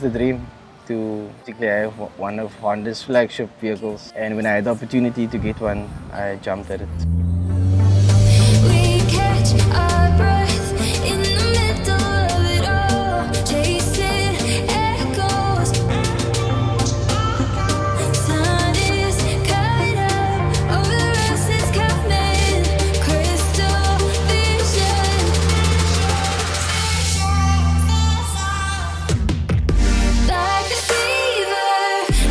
the dream to basically have one of Honda's flagship vehicles, and when I had the opportunity to get one, I jumped at it. We catch our breath in the middle of it all, chasing echoes. Sun is cut up, over the rest is coming. Crystal vision, like a fever,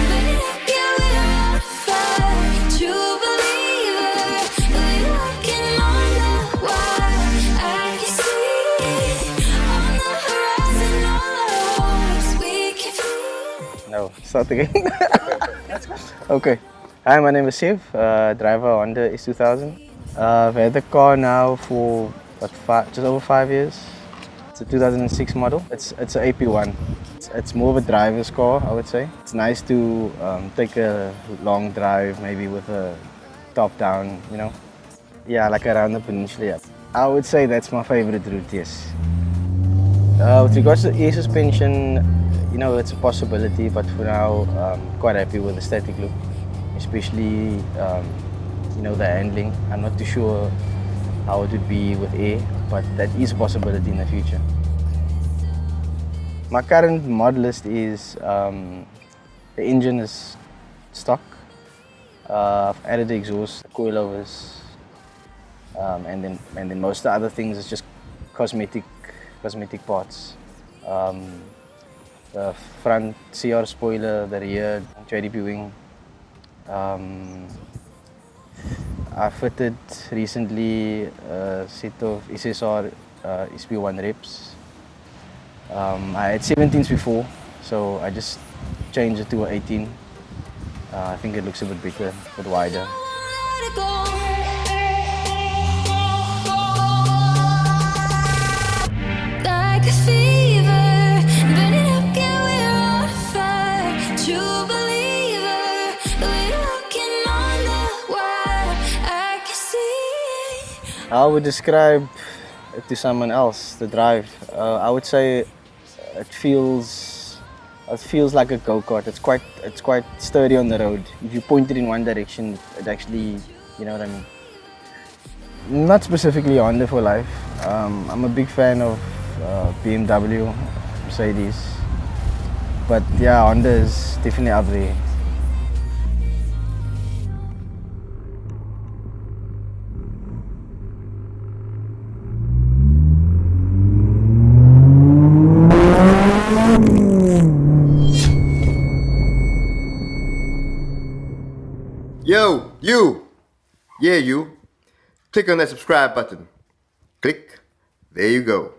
burning up, yeah, we're on fire. True believer, we're walking on the wire. I can see on the horizon all the hopes we can feel. No, start again. Okay. Hi, my name is Sev, driver Honda S2000. I've had the car now for just over 5 years. It's a 2006 model. It's an AP1. It's more of a driver's car, I would say. It's nice to take a long drive, maybe with a top down, you know. Yeah, like around the peninsula. Yeah. I would say that's my favorite route, yes. With regards to air suspension, you know, it's a possibility, but for now, quite happy with the static look, especially, you know, the handling. I'm not too sure how it would be with air, but that is a possibility in the future. My current mod list is the engine is stock. I've added the exhaust, coilovers, and then most of the other things is just cosmetic parts. The front Seviaro spoiler, the rear JDP wing. I fitted recently a set of SSR SP1 reps. I had 17s before, so I just changed it to an 18. I think it looks a bit bigger, a bit wider. Let it go. Like a fever, burning up, yeah, we're on fire. True believer, we're walking on the wire. I can see. I would describe it to someone else, the drive. I would say it feels like a go-kart. It's quite sturdy on the road. If you point it in one direction, it actually, you know what I mean. Not specifically Honda for life. I'm a big fan of BMW, Mercedes, but yeah, Honda is definitely up there. Yo, you! Yeah, you. Click on that subscribe button. Click. There you go.